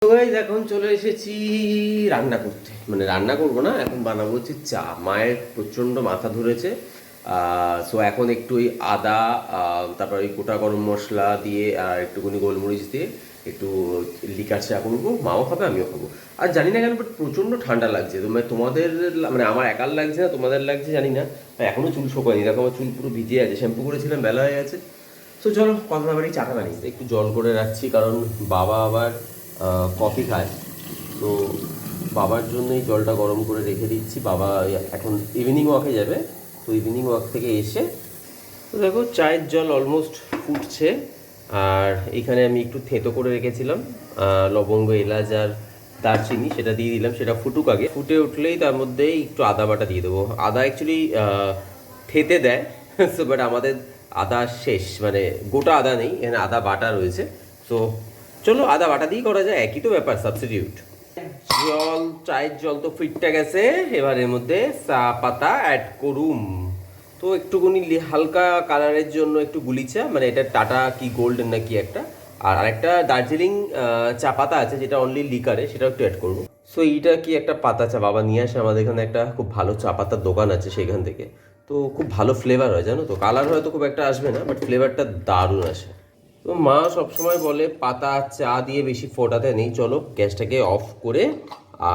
তো গাইস এখন চলে এসেছি রান্না করতে, মানে রান্না করবো না, এখন বানাবো হচ্ছে চা। মায়ের প্রচণ্ড মাথা ধরেছে, সো এখন একটু ওই আদা, তারপর ওই গোটা গরম মশলা দিয়ে আর একটুখানি গোলমরিচ দিয়ে একটু লিকার চা করবো। মাও খাবে, আমিও খাবো। আর জানি না কেন বাট প্রচণ্ড ঠান্ডা লাগছে। তোমাদের মানে আমার একার লাগছে না, তোমাদের লাগছে জানি না। এখনও চুল শোকায়নি, দেখো আমার চুল পুরো ভিজে আছে, শ্যাম্পু করেছিলাম, বেলা হয়ে গেছে। সো চলো কথা না বাড়ি চাটা বানিয়ে একটু জল করে রাখছি, কারণ বাবা আবার কফি খায়। তো বাবার জন্যই জলটা গরম করে রেখে দিচ্ছি। বাবা এখন ইভিনিং ওয়াকে যাবে, তো ইভিনিং ওয়াক থেকে এসে তো দেখো চায়ের জল অলমোস্ট ফুটছে। আর এখানে আমি একটু থেঁতো করে রেখেছিলাম লবঙ্গ, এলাচ আর দারচিনি, সেটা দিয়ে দিলাম। সেটা ফুটুক আগে, ফুটে উঠলেই তার মধ্যে একটু আদা বাটা দিয়ে দেবো। আদা অ্যাকচুয়ালি থেতে দেয়, সো বাট আমাদের আদা শেষ, মানে গোটা আদা নেই, এখানে আদা বাটা রয়েছে। তো চলো আদা বাটা দিয়ে করা যায়, একই তো ব্যাপার, সাবস্টিটিউট। জল, চায়ের জল তো ফিটটা গেছে, এবার এর মধ্যে চা পাতা অ্যাড করুম। তো একটুখানি হালকা কালারের জন্য একটু গুলিচা, মানে এটা টাটা কি গোল্ডেন না কি একটা, আর আরেকটা দার্জিলিং চা পাতা আছে যেটা অনলি লিকারে, সেটা একটু অ্যাড করবো। সো এইটা কি একটা পাতা চা বাবা নিয়ে আসে, আমাদের এখানে একটা খুব ভালো চা পাতার দোকান আছে সেখান থেকে। তো খুব ভালো ফ্লেভার হয় জানো তো, কালার হয়তো খুব একটা আসবে না, বাট ফ্লেভারটা দারুণ আসে। তো মা সবসময় বলে পাতা চা দিয়ে বেশি ফোটাতে নেই। চলো গ্যাসটাকে অফ করে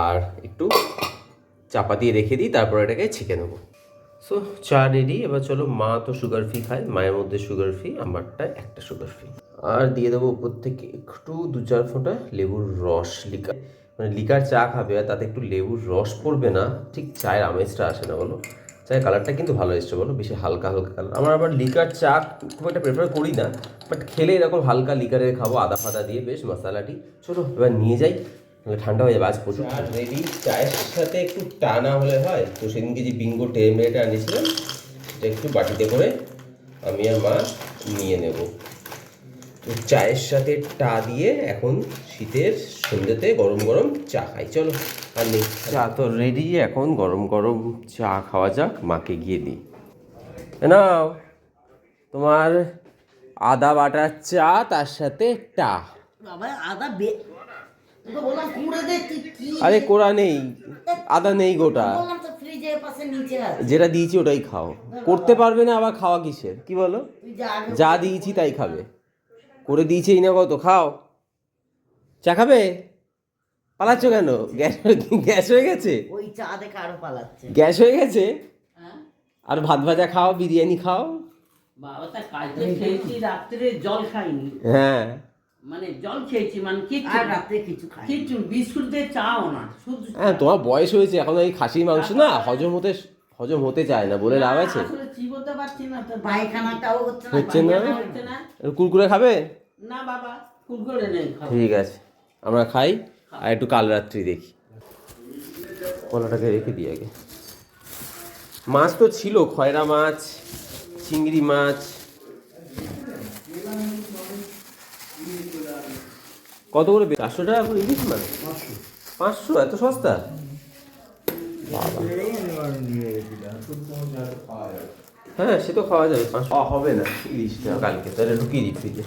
আর একটু চাপা দিয়ে রেখে দিই, তারপর এটাকে ছেঁকে নেবো। সো চা রেডি। এবার চলো, মা তো সুগার ফ্রি খায়, মায়ের মধ্যে সুগার ফ্রি, আমারটা একটা সুগার ফ্রি। আর দিয়ে দেবো উপর থেকে একটু 2-4 ফোঁটা লেবুর রস। লিকার মানে লিকার চা খাবে আর তাতে একটু লেবুর রস পড়বে না, ঠিক চায়ের আমেজটা আসে না বলো। চায়ের কালারটা কিন্তু ভালো এসছে বলো, বেশি হালকা হালকা কালার। আমার আবার লিকার চা খুব একটা প্রেফার করি না, বাট খেলে এরকম হালকা লিকারের খাবো, আদা ফাদা দিয়ে বেশ মশালাটি। চলো এবার নিয়ে যাই, ঠান্ডা হয়ে যাবে, আজ প্রচুর রেডি। চায়ের সাথে একটু টানা হলে হয়, তো সেদিনকে যে বিঙ্গো টেমরেটা আনিয়েছিলাম সেটা একটু বাটিতে করে আমি আর মা নিয়ে নেব। তো চায়ের সাথে টা দিয়ে এখন শীতের সন্ধ্যেতে গরম গরম চা খাই। চলো আর নেই, চা তো রেডি, এখন গরম গরম চা খাওয়া যাক। মাকে গিয়ে দিই, নাও তোমার আদা বাটার চা, তার সাথে টা। আরে কোড়া নেই, আদা নেই গোটা, যেটা দিয়েছি ওটাই খাও। করতে পারবে না আবার খাওয়া কিসের, কি বলো? যা দিয়েছি তাই খাবে, করে দিয়েছি এই না, কত খাও। চা খাবে? পালাচ্ছ কেন? গ্যাস হয়ে গেছে, ওই চা দেখে আরো পালাচ্ছে। গ্যাস হয়ে গেছে। আর ভাত ভাজা খাও, বিরিয়ানি খাও। বাবা তা কালকে খেয়েছি, রাত্রে জল খাইনি। হ্যাঁ মানে জল খেয়েছি, মানে কিছু আর রাত্রে কিছু খাই, কিছু বিস্কুট দিয়ে চাও না শুধু। হ্যাঁ তোমার বয়স হয়েছে, এখন এই খাসির মাংস না হজম হতে চায় না, বলে লাভ আছে? আসলে চিবোতে পারছি না, তো পায়খানাটাও হচ্ছে না। কুরকুরে খাবে? না বাবা, কুরকুরে নেই। ঠিক আছে, আমরা খাই আর একটু কাল রাত্রি দেখি। কলাটাকে রেখে দিই আগে। মাছ তো ছিল, খয়রা মাছ, চিংড়ি মাছ। কত করে? 400 টাকা করে ইলিশ মাছ? 500? এত সস্তা? হ্যাঁ সে তো খাওয়া যাবে, 500 হবে না ইলিশটা কালকে, তাহলে ঢুকিয়ে দিই ফ্রিজে।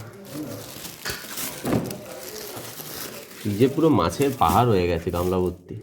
ফ্রিজে পুরো মাছের পাহাড় হয়ে গেছে গামলা ভর্তি।